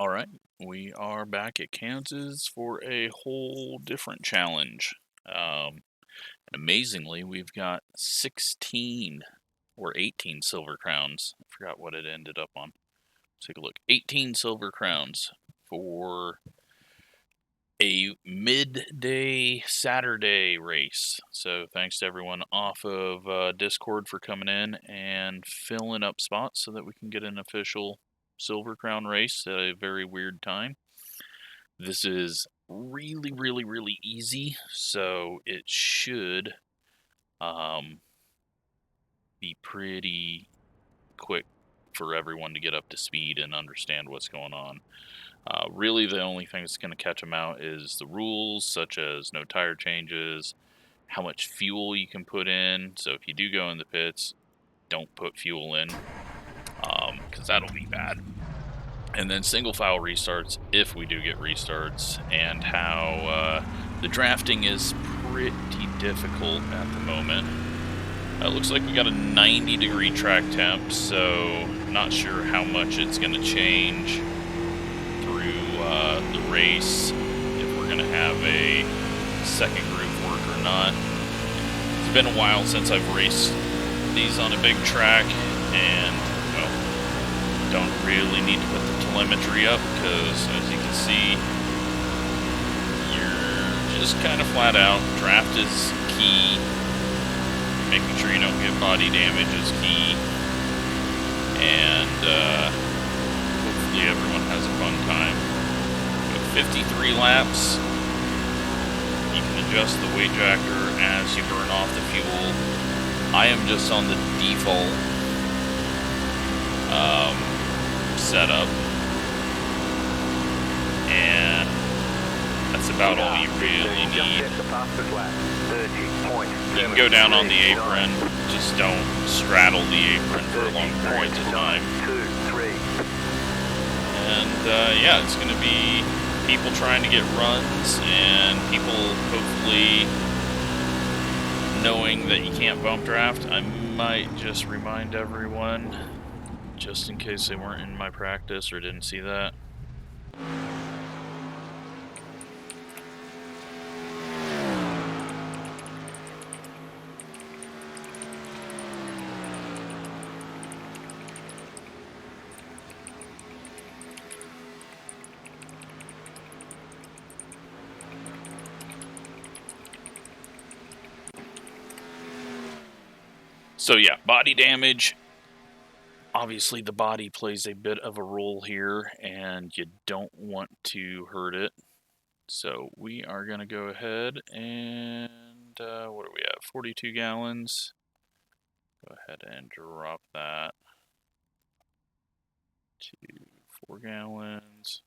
All right, we are back at Kansas for a whole different challenge. And amazingly, we've got 16 or 18 silver crowns. I forgot what it ended up on. Let's take a look. 18 silver crowns for a midday Saturday race. So thanks to everyone off of Discord for coming in and filling up spots so that we can get an official silver crown race at a very weird time. This is really easy, so it should be pretty quick for everyone to get up to speed and understand what's going on. Really, the only thing that's going to catch them out is the rules, such as no tire changes, how much fuel you can put in. So if you do go in the pits, don't put fuel in, because that'll be bad. And then single file restarts, if we do get restarts, and how the drafting is pretty difficult at the moment. It looks like we got a 90-degree track temp, so not sure how much it's going to change through the race, if we're going to have a second group work or not. It's been a while since I've raced these on a big track, and well, don't really need to put the telemetry up because, as you can see, you're just kind of flat out. Draft is key. Making sure you don't get body damage is key. And hopefully everyone has a fun time. With 53 laps, you can adjust the weight jacker as you burn off the fuel. I am just on the default setup, and that's about all you really need. You can go down on the apron, just don't straddle the apron for long periods of time. And yeah, it's going to be people trying to get runs and people hopefully knowing that you can't bump draft. I might just remind everyone, just in case they weren't in my practice or didn't see that. So yeah, body damage. Obviously the body plays a bit of a role here, and you don't want to hurt it. So we are going to go ahead and, what are we at, 42 gallons. Go ahead and drop that to 4 gallons.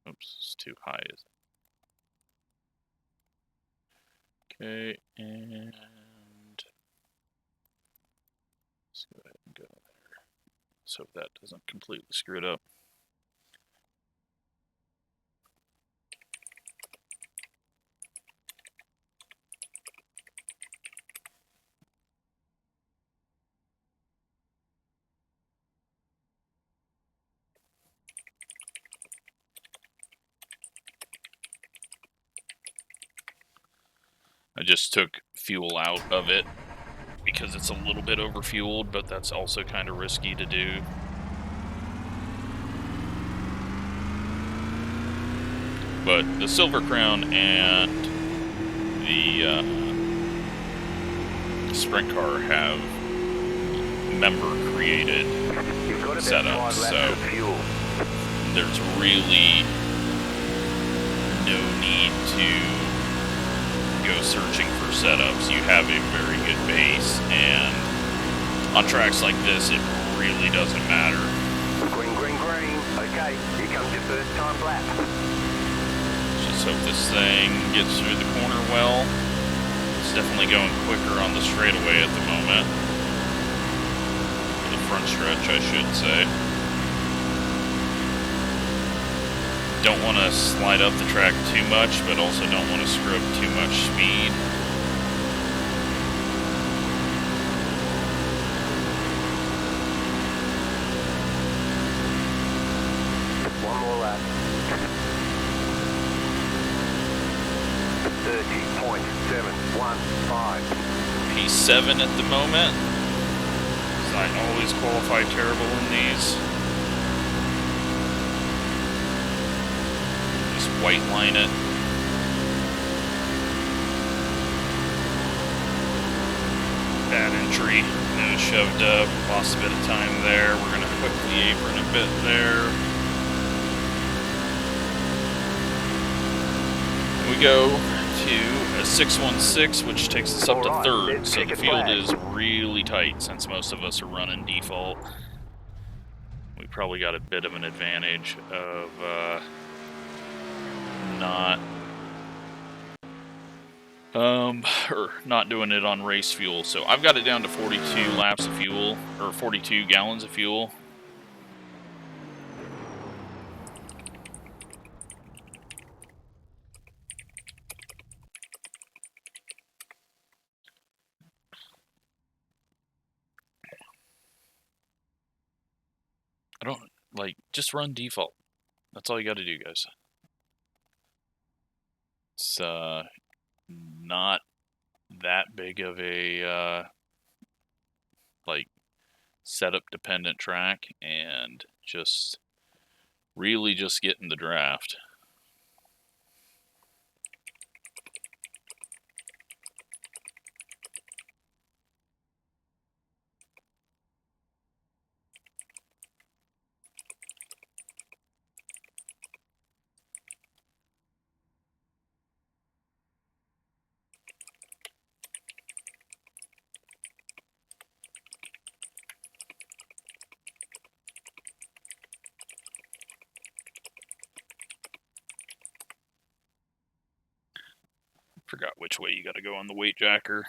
Oops, it's too high, is it? Okay, and let's go ahead and go there. Let's hope that doesn't completely screw it up. I just took fuel out of it because it's a little bit overfueled, but that's also kind of risky to do. But the Silver Crown and the Sprint Car have member-created setups, so there's really no need to go searching for setups. You have a very good base, and on tracks like this, it really doesn't matter. Green. Okay, here comes your first time lap. Just hope this thing gets through the corner well. It's definitely going quicker on the straightaway at the moment. The front stretch, I should say. Don't want to slide up the track too much, but also don't want to screw up too much speed. P7 at the moment. I always qualify terrible in these. Just white line it. Bad entry. Shoved up. Lost a bit of time there. We're going to hook the apron a bit there. We go to a 616, which takes us up to third. So the field is really tight since most of us are running default. We probably got a bit of an advantage of not doing it on race fuel. So I've got it down to 42 laps of fuel, or 42 gallons of fuel. I don't, like, just run default. That's all you got to do, guys. It's not that big of a like setup dependent track, and just really just get in the draft. Forgot which way you got to go on the weight jacker.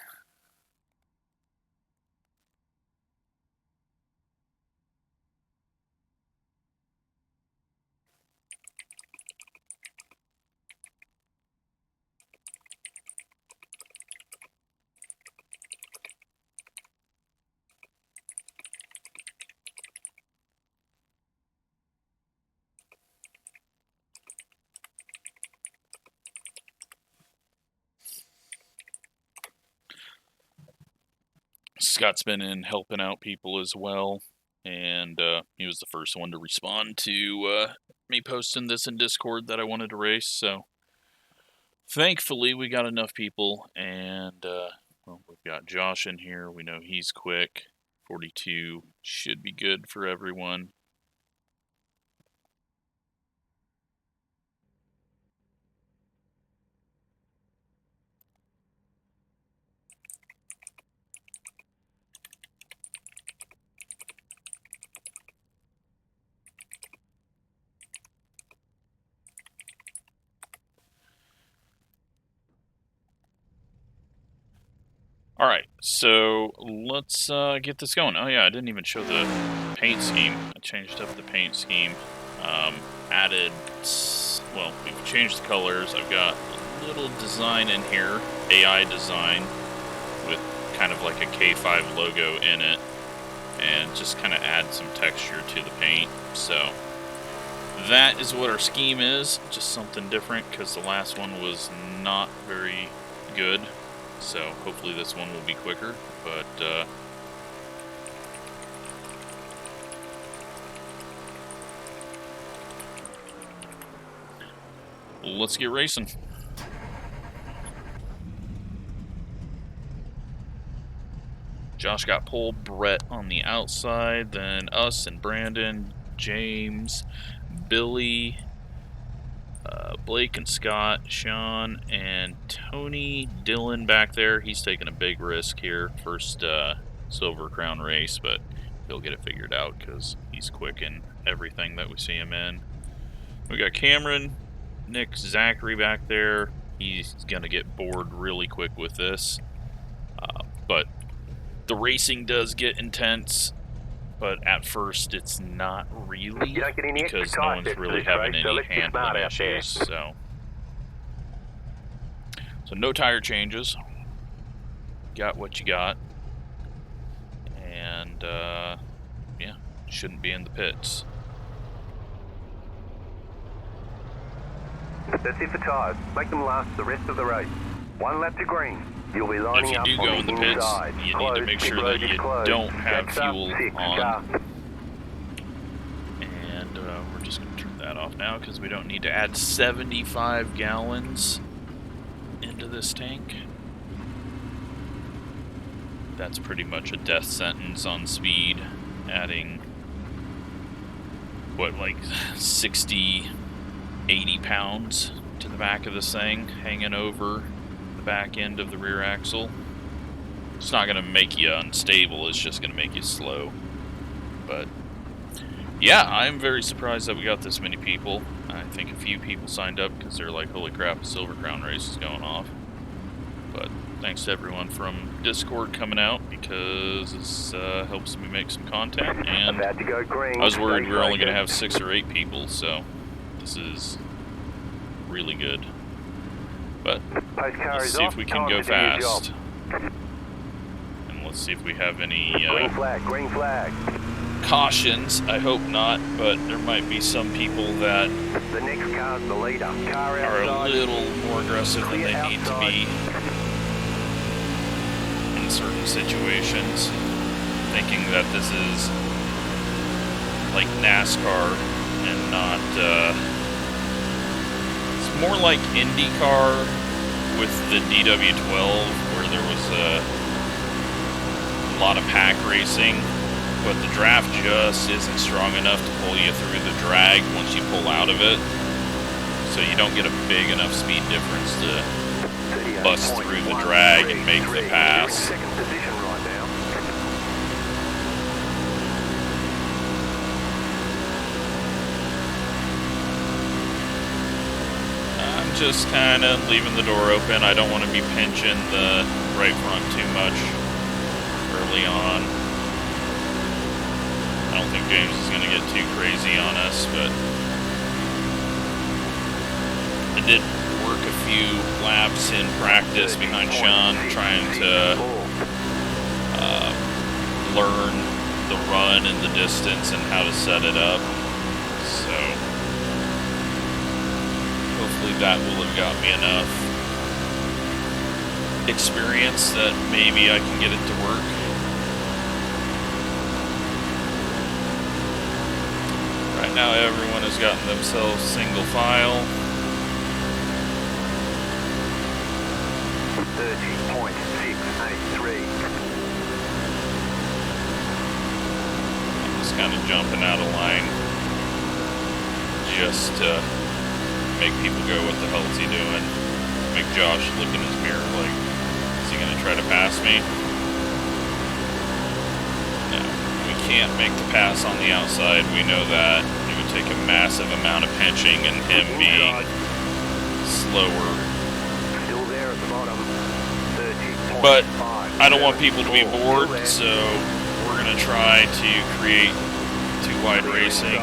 Scott's been in helping out people as well, and he was the first one to respond to me posting this in Discord that I wanted to race, so thankfully we got enough people, and well, we've got Josh in here. We know he's quick. 42 should be good for everyone. All right, so let's get this going. Oh yeah, I didn't even show the paint scheme. I changed up the paint scheme. Added, well, we've changed the colors. I've got a little design in here, AI design, with kind of like a K5 logo in it, and just kind of add some texture to the paint. So that is what our scheme is, just something different, because the last one was not very good. So hopefully this one will be quicker, but let's get racing. Josh got pole, Brett on the outside, then us and Brandon, James, Billy, Blake and Scott, Sean, and Tony, Dylan back there. He's taking a big risk here. First Silver Crown race, but he'll get it figured out because he's quick in everything that we see him in. We got Cameron, Nick, Zachary back there. He's going to get bored really quick with this. But the racing does get intense. But at first, it's not really, because no one's really having any handling issues, so no tire changes. Got what you got. And, yeah, shouldn't be in the pits. That's it for tyres. Make them last the rest of the race. 1 lap to green. You'll be If lining you up do go on in the the pits, inside. you need to Closed, make pit sure road that is you closed. don't have Backs up, fuel 6 on. car. And we're just going to turn that off now because we don't need to add 75 gallons into this tank. That's pretty much a death sentence on speed, adding, what, like 60, 80 pounds to the back of this thing, hanging over the back end of the rear axle. It's not going to make you unstable, it's just going to make you slow. But yeah, I'm very surprised that we got this many people. I think a few people signed up because they're like, holy crap, a Silver Crown race is going off. But thanks to everyone from Discord coming out, because this helps me make some content. And About to go green. I was worried we were only going to Stay have 6 or 8 people, so this is really good. But Post car let's is see off. if we can Time go to do your job. fast. And let's see if we have any Green flag, green flag. cautions. I hope not, but there might be some people that The next car's the leader. Car are a outside. little more aggressive than they Clear need to outside. be in certain situations, thinking that this is like NASCAR and not, it's more like IndyCar with the DW12, where there was a lot of pack racing, but the draft just isn't strong enough to pull you through the drag once you pull out of it. So you don't get a big enough speed difference to bust through the drag and make the pass. Second position right now. I'm just kind of leaving the door open. I don't want to be pinching the right front too much early on. I don't think James is going to get too crazy on us, but I did work a few laps in practice behind Sean, trying to learn the run and the distance and how to set it up. So hopefully that will have got me enough experience that maybe I can get it to work. Right now everyone has gotten themselves single file. 30.683. I'm just kind of jumping out of line just to make people go, what the hell is he doing? Make Josh look in his mirror like, is he going to try to pass me? No, we can't make the pass on the outside. We know that. It would take a massive amount of pinching and him being slower. Still there at the bottom. 30.5. But I don't want people to be bored, so we're going to try to create two-wide racing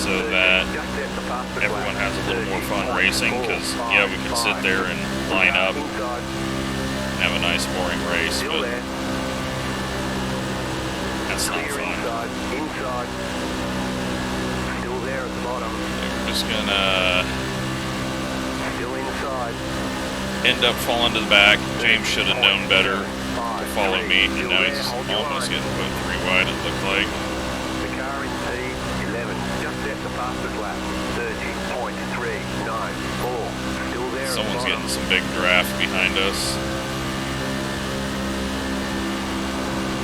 so that everyone has a little more fun racing, because, yeah, we can sit there and line up and have a nice boring race, but that's not fun. Inside. Still there at the bottom. We're just gonna Still inside. end up falling to the back. James should have known better to follow me, and now he's almost getting put 3 wide, it looked like. The car in P11 just set the fastest lap. 30.394. Still there. Someone's getting some big draft behind us.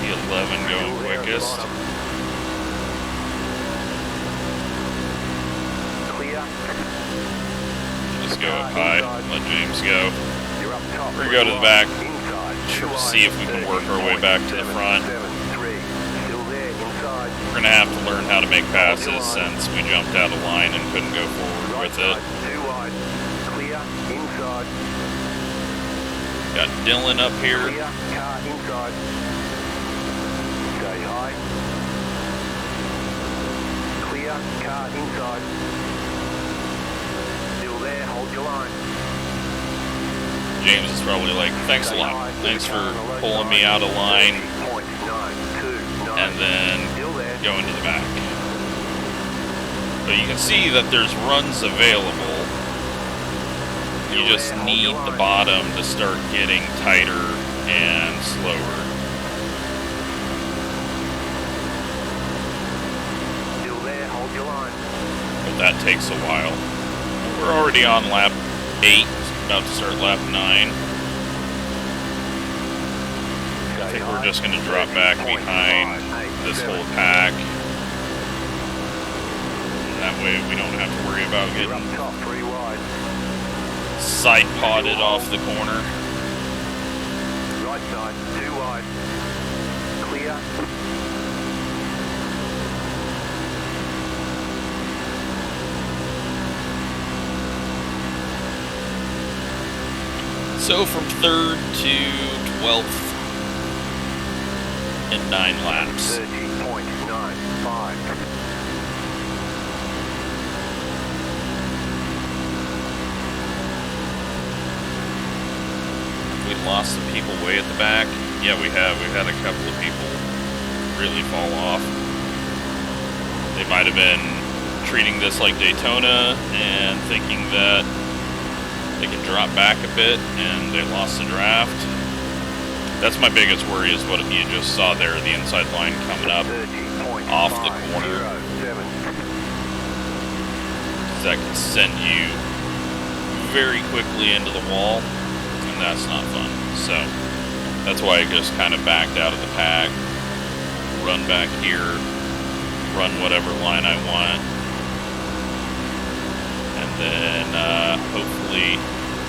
The 11 going quickest. Clear. Just go up high, let James go. You're up top. We're gonna go to the back. Inside. See if we can work our way back to the front. Still there. Inside. We're gonna have to learn how to make passes since we jumped out of line and couldn't go forward with it. 2 wide. Clear. Inside. Got Dylan up here. Clear. Car inside. Stay high. Clear. Car inside. Still there. Hold your line. James is probably like, thanks a lot. Thanks for pulling me out of line and then going to the back. But you can see that there's runs available You just need the bottom to start getting tighter and slower. Still there, hold your line. But that takes a while. We're already on lap 8, about to start lap 9. I think we're just going to drop back behind this whole pack. That way we don't have to worry about getting side potted off the corner. Right side, 2 wide. Clear. So from 3rd to 12th in 9 laps. 30.95. We lost some people way at the back. Yeah, we have. We've had a couple of people really fall off. They might have been treating this like Daytona and thinking that they can drop back a bit and they lost the draft. That's my biggest worry is what you just saw there, the inside line coming up off the corner. That can send you very quickly into the wall. That's not fun. So that's why I just kind of backed out of the pack, run back here, run whatever line I want, and then hopefully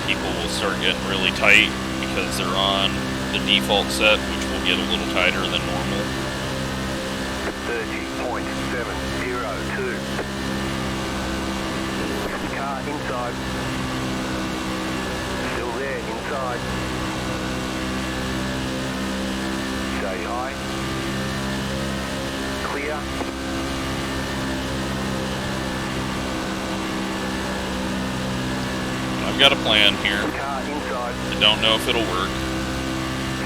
people will start getting really tight because they're on the default set, which will get a little tighter than normal. 30.702. Car inside. Inside. Stay high. Clear. I've got a plan here. Car inside. I don't know if it'll work.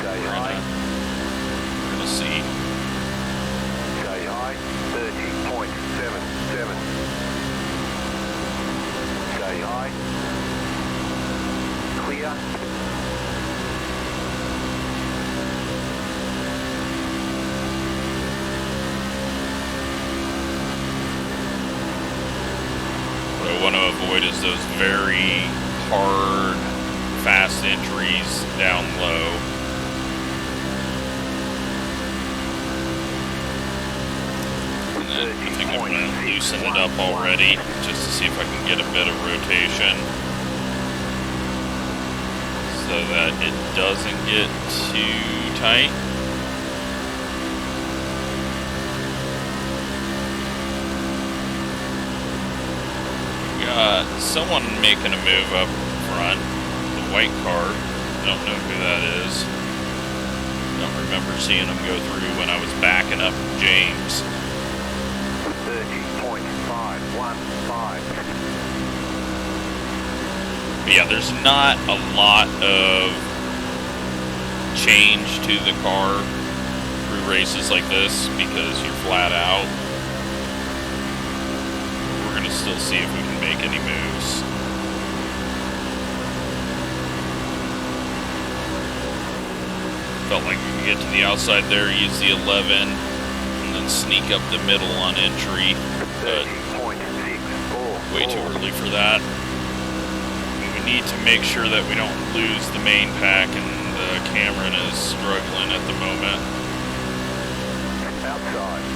Stay high. We're gonna see. Stay high. 30.77. Stay high. Clear. What I want to avoid is those very hard, fast entries down low. And then I think I'm going to loosen it up already, just to see if I can get a bit of rotation, so that it doesn't get too tight. We got someone making a move up front, the white car. I don't know who that is. Don't remember seeing him go through when I was backing up James. 30.515. But yeah, there's not a lot of change to the car through races like this because you're flat out. We're going to still see if we can make any moves. Felt like we could get to the outside there, use the 11, and then sneak up the middle on entry, but way too early for that. Need to make sure that we don't lose the main pack, and Cameron is struggling at the moment. Outside.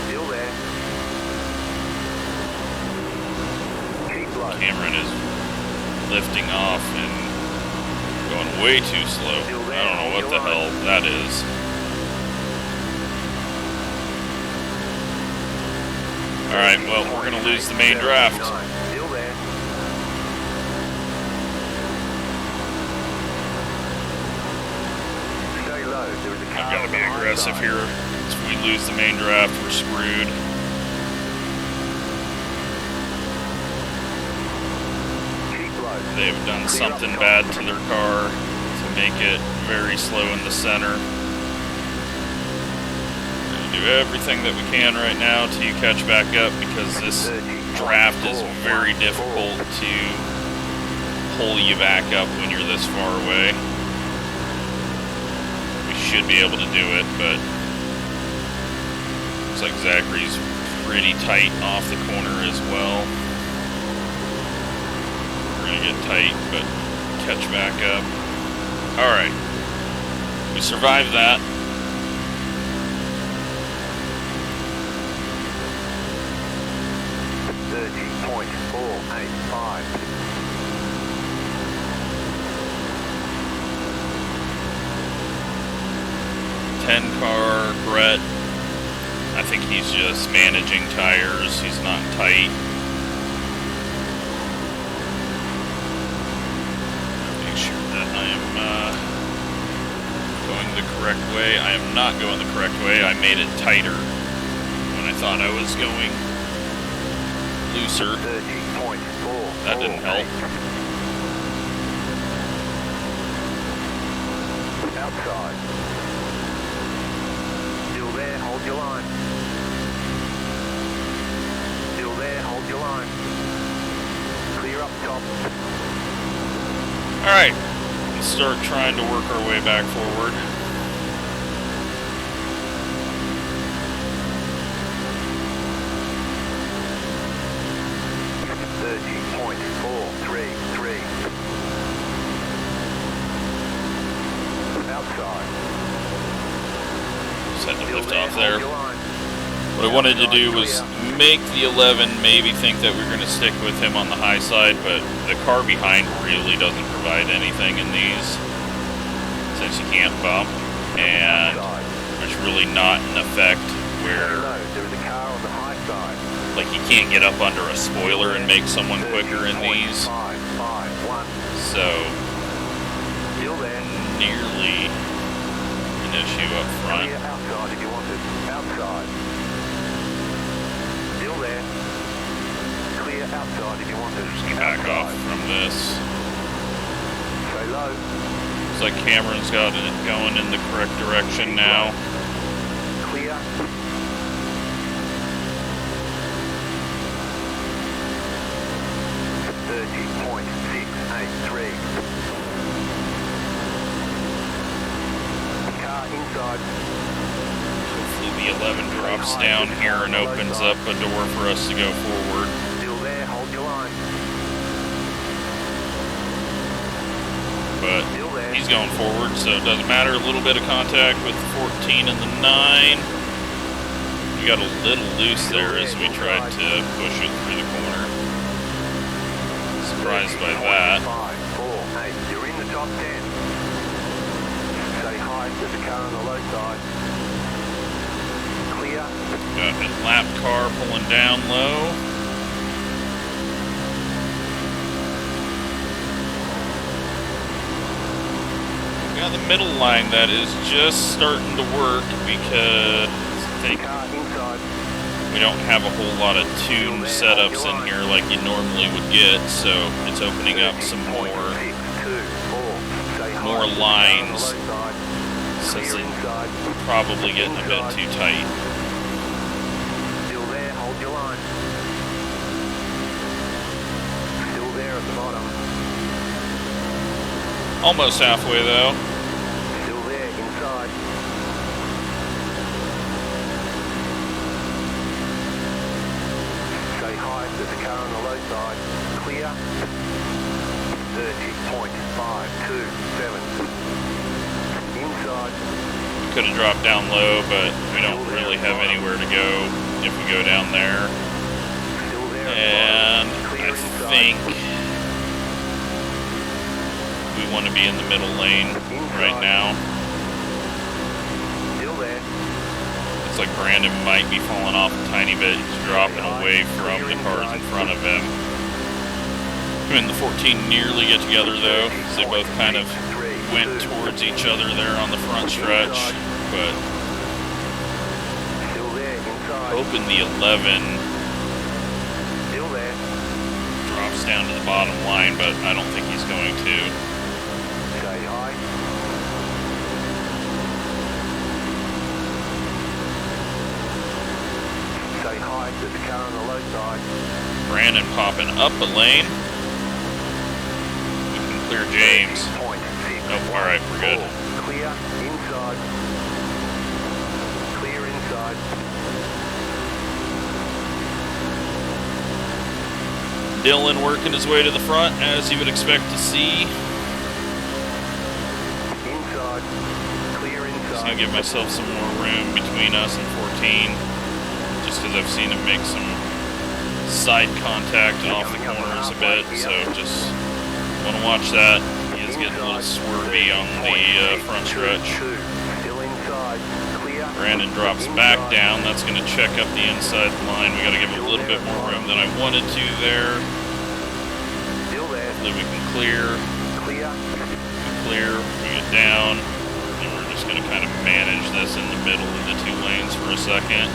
Still there. Keep low. Cameron is lifting off and going way too slow. I don't know what the hell that is. Alright, well, we're going to lose the main draft. Still there. I've got to be aggressive here. If we lose the main draft, we're screwed. They've done something bad to their car to make it very slow in the center. We're going to do everything that we can right now till you catch back up, because this draft is very difficult to pull you back up when you're this far away. We should be able to do it, but looks like Zachary's pretty tight off the corner as well. We're gonna get tight, but catch back up. Alright. We survived that. Car, Brett. I think he's just managing tires. He's not tight. Make sure that I am going the correct way. I am not going the correct way. I made it tighter when I thought I was going looser. That didn't help. Outside. There, hold your line. Still there, hold your line. Clear up top. Alright, let's start trying to work our way back forward. There. What I wanted to do was make the 11 maybe think that we're going to stick with him on the high side, but the car behind really doesn't provide anything in these, since you can't bump, and there's really not an effect where, like, you can't get up under a spoiler and make someone quicker in these, so nearly an issue up front. Outside if you want it. Outside. Still there. Clear outside if you want it. Back off from this. Stay low. Looks like Cameron's got it going in the correct direction now. Clear. Inside. Hopefully the 11 drops down here and opens up a door for us to go forward. Still there, hold your line. But he's going forward, so it doesn't matter. A little bit of contact with the 14 and the 9. We got a little loose there as we tried to push it through the corner. Surprised by that. 5, 4, 8. You're in the top 10. There's a car on the low side. Clear. Got a lap car pulling down low. We got the middle line that is just starting to work because I think we don't have a whole lot of tune setups in here like you normally would get, so it's opening up some more lines. Since it's probably getting a bit too tight. Still there, hold your line. Still there at the bottom. Almost halfway though. Still there, inside. Stay high, there's a car on the low side. Clear. 30.527. We could have dropped down low, but we don't really have anywhere to go if we go down there. And I think we want to be in the middle lane right now. Looks like Brandon might be falling off a tiny bit. He's dropping away from the cars in front of him. Him and the 14 nearly get together though, because they both kind of went towards each other there on the front stretch, but hoping the 11 drops down to the bottom line, but I don't think he's going to. Stay high. Stay high. high, there's a car on the low side. Brandon popping up a lane. We can clear James. Oh, alright, we're good. Clear inside. Clear inside. Dylan working his way to the front, as you would expect to see. Inside. Clear inside. Just gonna give myself some more room between us and 14. Just because I've seen him make some side contact and off the corners a bit. So just want to watch that. He is getting a little swervy on the front stretch. Still inside. Clear. Brandon drops back down. That's going to check up the inside line. We got to give him a little bit more room than I wanted to there. Still there. Hopefully we can clear. Clear. Clear. We get down. And we're just going to kind of manage this in the middle of the two lanes for a second.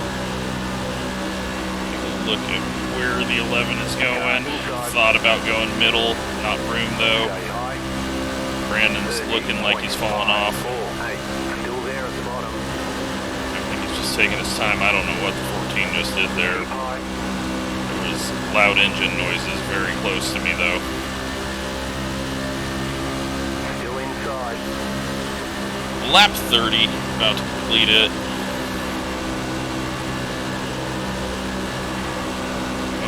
Take a look at where the 11 is going. Thought about going middle. Not room though. Brandon's looking like he's falling off. Still there at the bottom. I think he's just taking his time. I don't know what the 14 just did there. There was loud engine noises very close to me though. Still inside. Lap 30, about to complete it.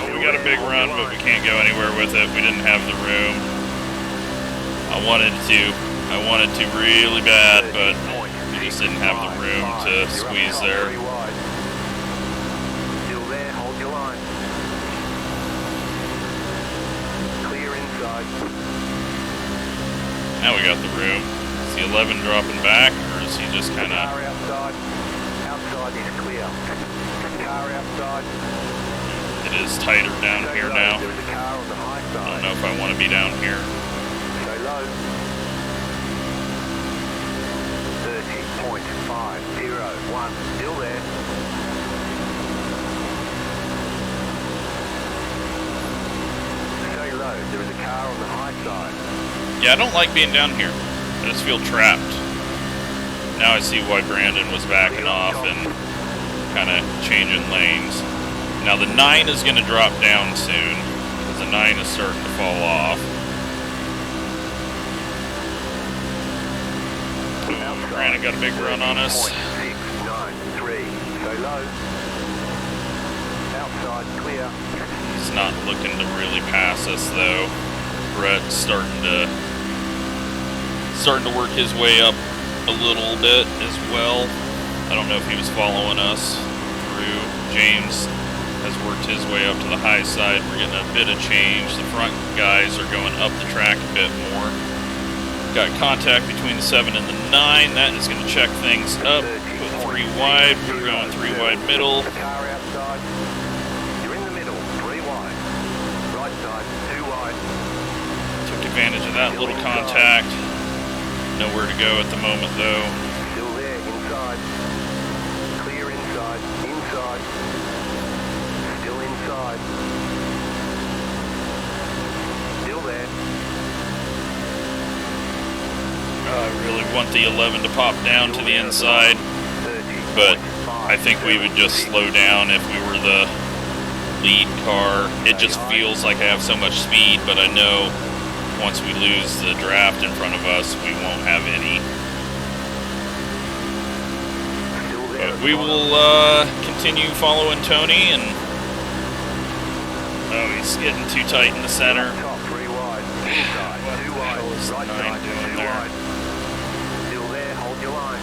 Oh, we got a big run, but we can't go anywhere with it. We didn't have the room. I wanted to really bad, but we just didn't have the room to squeeze there. Still there, hold your line. Clear inside. Now we got the room. Is the 11 dropping back, or is he just kind of... Car outside. Outside is clear. Car outside. It is tighter down here now. There's a car on the high side. I don't know if I want to be down here. Stay low. 30.501. Still there. Stay low. There is a car on the high side. Yeah, I don't like being down here. I just feel trapped. Now I see why Brandon was backing off and kind of changing lanes. Now the 9 is going to drop down soon, because the 9 is starting to fall off. Oh, Brandon got a big run on us. 693. Stay low. Outside clear. He's not looking to really pass us though. Brett's starting to work his way up a little bit as well. I don't know if he was following us through. James has worked his way up to the high side. We're getting a bit of change. The front guys are going up the track a bit more. Got contact between the 7 and the 9. That is going to check things up. Put 3 wide. We're going 3 wide middle. Car outside. You're in the middle. 3 wide. Right side. 2 wide. Took advantage of that little contact. Nowhere to go at the moment though. Still there. Inside. Clear inside. Inside. Still inside. Still there. I really want the 11 to pop down to the inside, but I think we would just slow down if we were the lead car. It just feels like I have so much speed, but I know once we lose the draft in front of us, we won't have any. But we will continue following Tony, and oh, he's getting too tight in the center. Top 3 wide. Inside. 2 wide. Right side. 2 wide. Still there. Hold your line.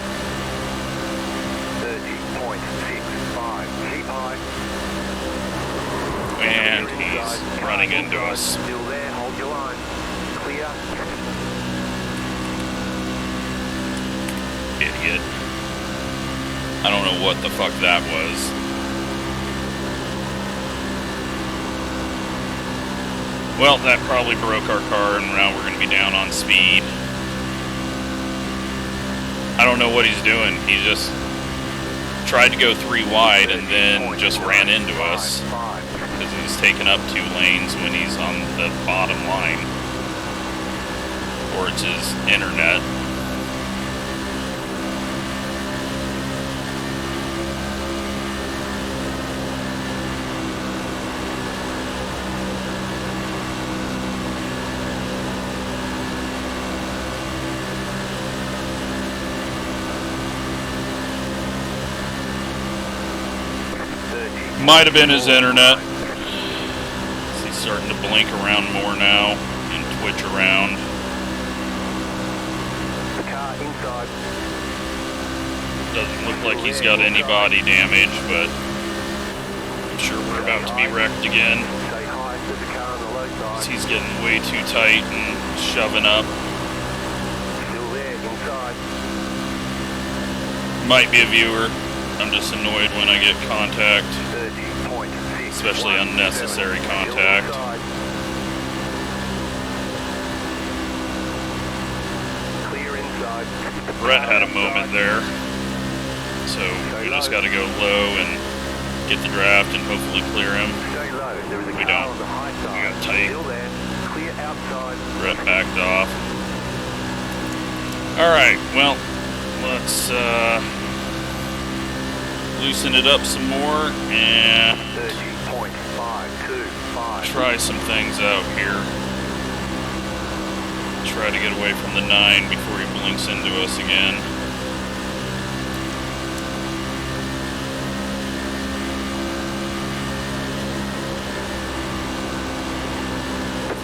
30.65. Keep high. And he's running into us. Still there. Hold your line. Clear. Idiot. I don't know what the fuck that was. Well, that probably broke our car, and now we're going to be down on speed. I don't know what he's doing. He just tried to go 3 wide and then just ran into us. Because he's taking up 2 lanes when he's on the bottom line. Or it's his internet. Might have been his internet. He's starting to blink around more now and twitch around. Car inside. Doesn't look like he's got any body damage, but I'm sure we're about to be wrecked again. Stay high, there's a car on the low side. He's getting way too tight and shoving up. Still there, inside. Might be a viewer. I'm just annoyed when I get contact, 30.6. especially unnecessary contact. Clear inside. Brett had a moment there, so we just got to go low and get the draft and hopefully clear him. Stay low. There is a We car don't. on the high side. We got tight. Still there. Clear outside. Brett backed off. Alright, well, let's loosen it up some more and 30.525. try some things out here. Try to get away from the 9 before he blinks into us again.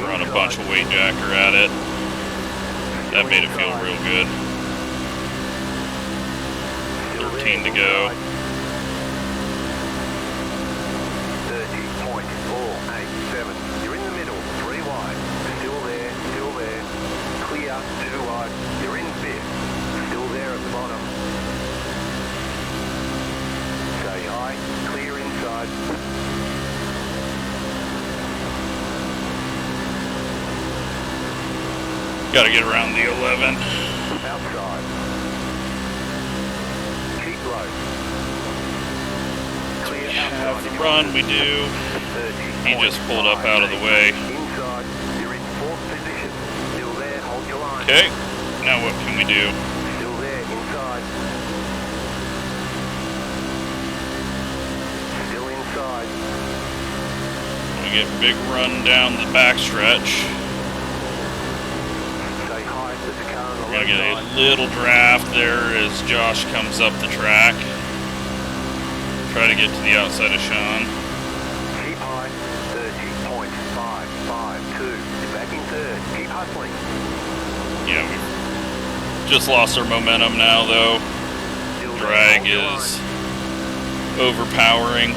Run a bunch of weight jacker at it. That made it feel real good. 13 to go. 30.487. You're in the middle, 3 wide. Still there, still there. Clear, 2 wide. You're in 5th. Still there at the bottom. Stay high, clear inside. Got to get around the 11. Outside. Keep low. Clear outside. Have the run, we do. 30. He just pulled up out of the way. Inside. You're in 4th position. Still there, hold your line. Okay, now what can we do? Still there, inside. Still inside. We get big run down the backstretch. Stay high, there's a car on the We're gonna left get a side. little draft there as Josh comes up the track. Try to get to the outside of Sean. Keep high, 30.552. You're back in 3rd. Keep hustling. Yeah, we just lost our momentum now though. Still there, Drag hold your is line. overpowering.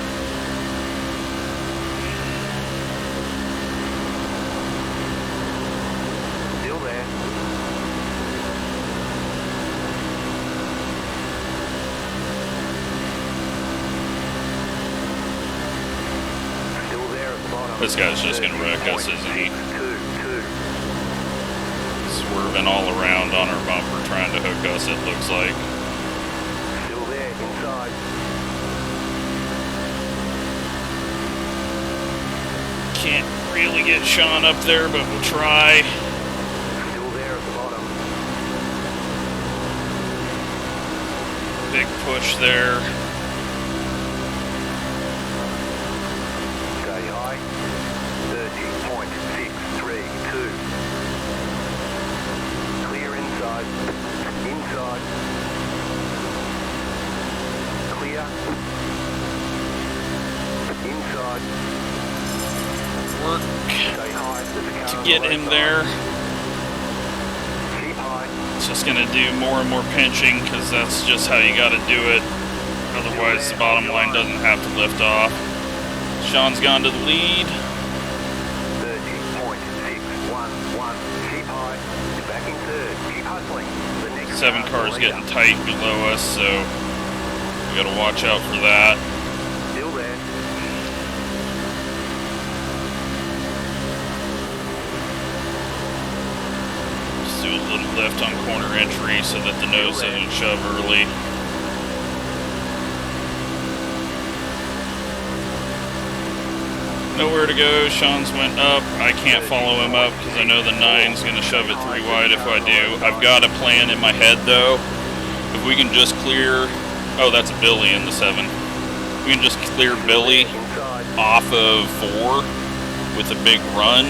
Still there. Still there at the bottom. This guy's just gonna wreck us, isn't he? 30.622. Swerving all around on our bumper trying to hook us, it looks like. Still there, inside. Can't really get Sean up there, but we'll try. Still there at the bottom. Big push there. Stay high. 30.632. Clear inside. Inside. Clear. Inside. Work Stay high. There's a car to on the get left him side. there. Keep high. It's just gonna do more and more pinching because that's just how you gotta do it. Otherwise the bottom line doesn't have to lift off. Sean's gone to the lead. 30.611. Keep high. You're back in 3rd. Keep hustling. The next 7 car's cars the getting leader. tight below us, so we gotta watch out for that. Still there. Just do a little lift on corner entry so that the nose doesn't shove early. Nowhere to go. Sean's went up. I can't follow him up because I know the 9's going to shove it 3 wide if I do. I've got a plan in my head though. If we can just clear... Oh, that's Billy in the 7. We can just clear Billy Inside. off of 4 with a big run.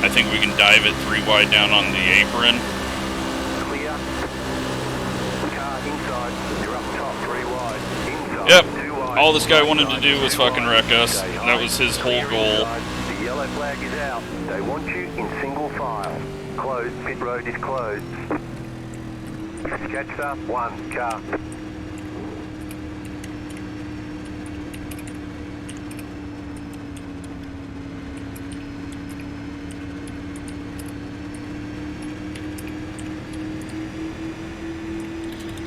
I think we can dive it 3 wide down on the apron. Clear. Car inside. You're up top 3 wide. Inside. Yep. 2 wide. All this guy wanted to do was fucking wreck us. That was his whole goal. The yellow flag is out. They want you in single file. Closed. Pit road is closed. Catch up. 1 car.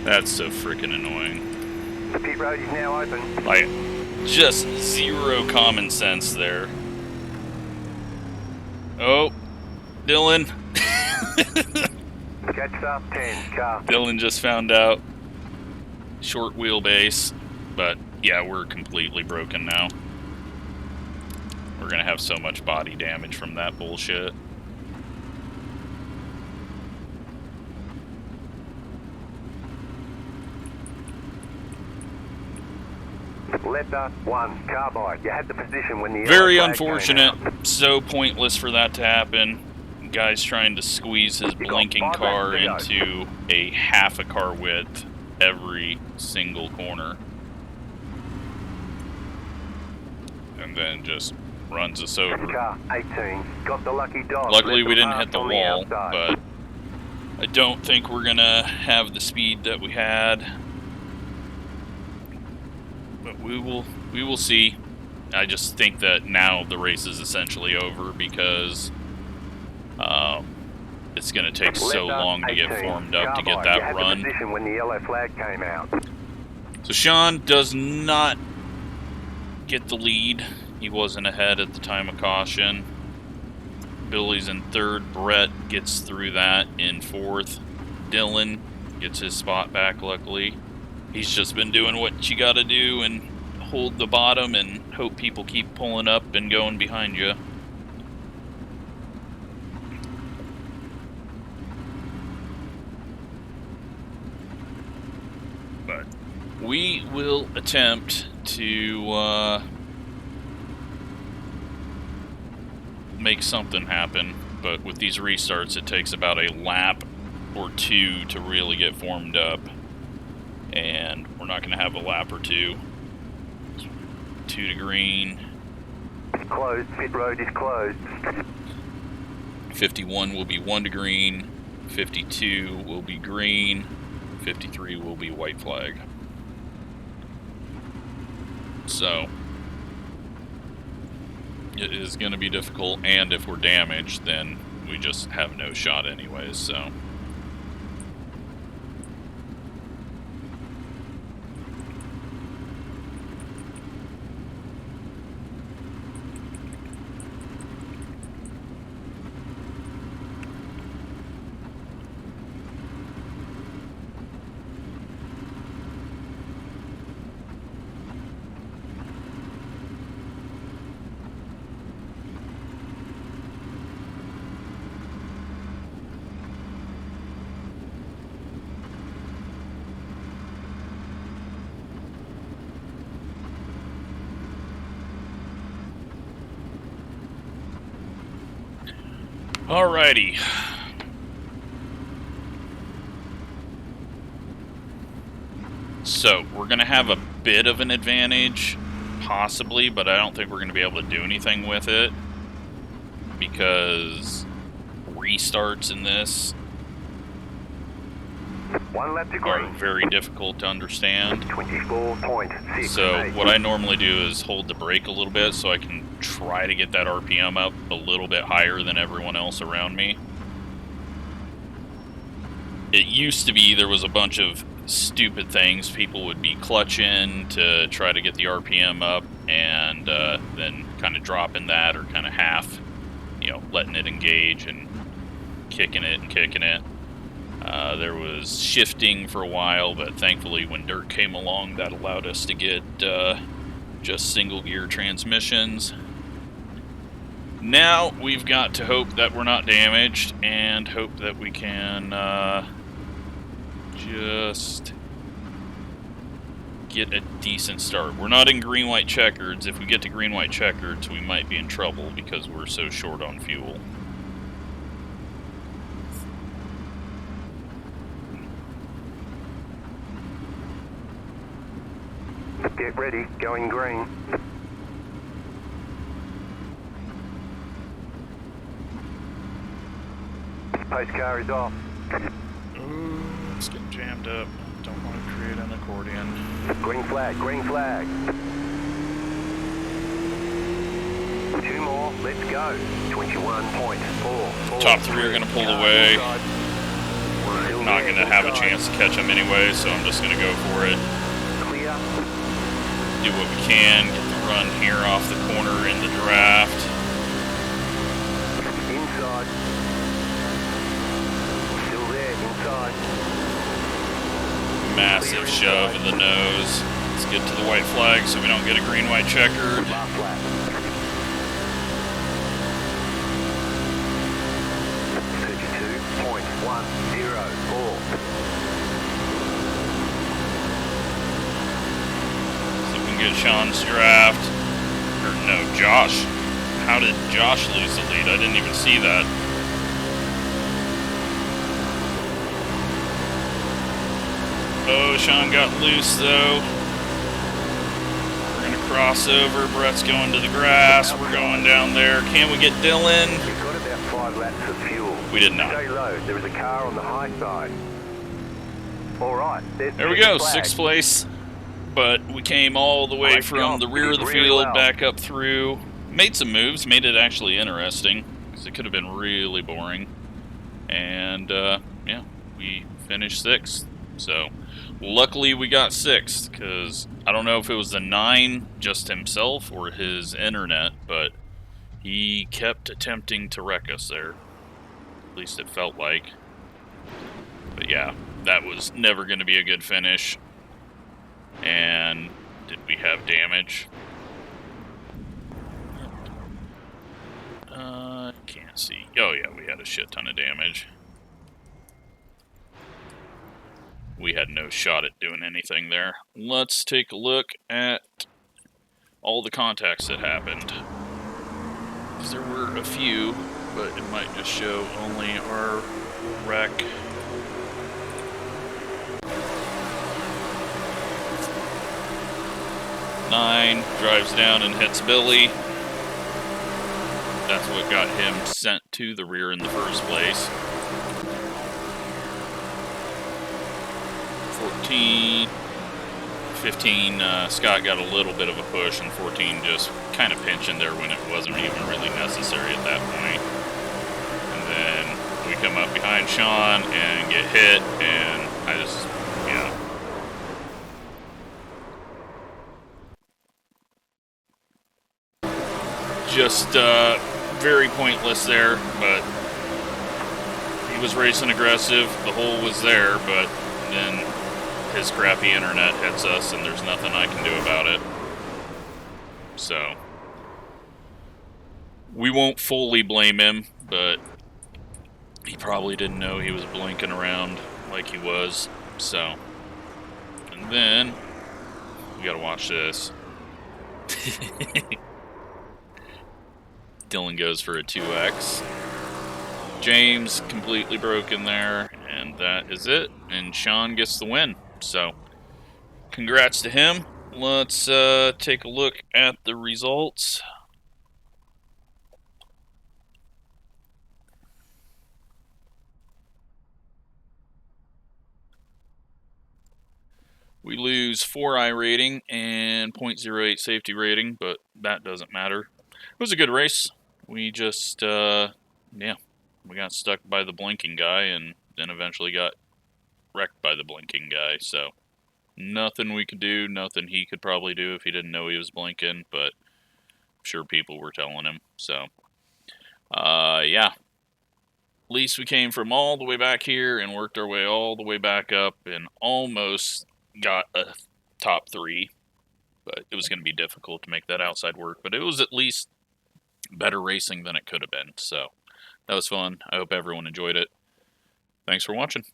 That's so freaking annoying. The pit road is now open. Like, just zero common sense there. Oh, Dylan. Catch up. 10 car. Dylan just found out. Short wheelbase. But, yeah, we're completely broken now. We're gonna have so much body damage from that bullshit. Letter 1 carbide. You had the position when the Very yellow flag unfortunate. came out. So pointless for that to happen. Guy's trying to squeeze his blinking five car laps to into a half a car width every single corner. And then just runs us over. Car 18 got the lucky dog. Luckily Let we them didn't hit pass the on wall, outside. but I don't think we're gonna have the speed that we had. But we will see. I just think that now the race is essentially over because it's going to take so long to get formed up to get that run. When the yellow flag came out. So Sean does not get the lead. He wasn't ahead at the time of caution. Billy's in third. Brett gets through that in fourth. Dylan gets his spot back, luckily. He's just been doing what you got to do and hold the bottom and hope people keep pulling up and going behind you. But we will attempt to make something happen. But with these restarts, it takes about a lap or two to really get formed up. And we're not going to have a lap or two. 2 to green. Closed. Pit road is closed. 51 will be 1 to green. 52 will be green. 53 will be white flag. So it is going to be difficult, and if we're damaged, then we just have no shot anyways, so. Alrighty. So, we're going to have a bit of an advantage, possibly, but I don't think we're going to be able to do anything with it, because restarts in this 1 lap to are green. very difficult to understand. 24.6. So what I normally do is hold the brake a little bit so I can try to get that RPM up a little bit higher than everyone else around me. It used to be there was a bunch of stupid things. People would be clutching to try to get the RPM up and then kind of dropping that or kind of half, you know, letting it engage and kicking it and kicking it. There was shifting for a while, but thankfully when dirt came along, that allowed us to get just single gear transmissions. Now we've got to hope that we're not damaged and hope that we can just get a decent start. We're not in green-white checkers. If we get to green-white checkers, we might be in trouble because we're so short on fuel. Get ready, going green. Pace car is off. Ooh, it's getting jammed up. Don't want to create an accordion. Green flag, green flag. 2 more, let's go. 21.4. Top 3 are going to pull away. Not going to have a chance to catch them anyway, so I'm just going to go for it. Clear. Do what we can. Get the run here off the corner in the draft. Inside. Still there, inside. Massive shove in the nose. Let's get to the white flag so we don't get a green-white checkered. Last lap. 32.104. See if we can get Sean's draft. Or no, Josh. How did Josh lose the lead? I didn't even see that. Oh, Sean got loose though. We're gonna cross over. Brett's going to the grass. We're going down there. Can we get Dylan? We've got about 5 laps of fuel. We did not. Stay low. There is a car on the high side. All right. There we go, 6th place. But we came all the way from the rear of the field back up through. Made some moves. Made it actually interesting because it could have been really boring. And yeah, we finished 6th. So luckily we got 6th because I don't know if it was the 9 just himself or his internet, but he kept attempting to wreck us there. At least it felt like. But yeah, that was never going to be a good finish. And did we have damage? Can't see. Oh yeah, we had a shit ton of damage. We had no shot at doing anything there. Let's take a look at all the contacts that happened. There were a few, but it might just show only our wreck. Nine drives down and hits Billy. That's what got him sent to the rear in the first place. 14, 15, Scott got a little bit of a push, and 14 just kind of pinching there when it wasn't even really necessary at that point. And then we come up behind Sean and get hit, and I just, yeah. Just very pointless there, but he was racing aggressive. The hole was there, but then his crappy internet hits us, and there's nothing I can do about it. So we won't fully blame him, but he probably didn't know he was blinking around like he was. So, and then we gotta watch this. Dylan goes for a 2X. James completely broken there, and that is it. And Sean gets the win. So, congrats to him. Let's take a look at the results. We lose 4 iRating and 0.08 safety rating, but that doesn't matter. It was a good race. We just, yeah, we got stuck by the blinking guy and then eventually got wrecked by the blinking guy. So, nothing we could do, nothing he could probably do if he didn't know he was blinking, but I'm sure people were telling him. So, yeah. At least we came from all the way back here and worked our way all the way back up and almost got a top 3. But it was going to be difficult to make that outside work. But it was at least better racing than it could have been. So that was fun. I hope everyone enjoyed it. Thanks for watching.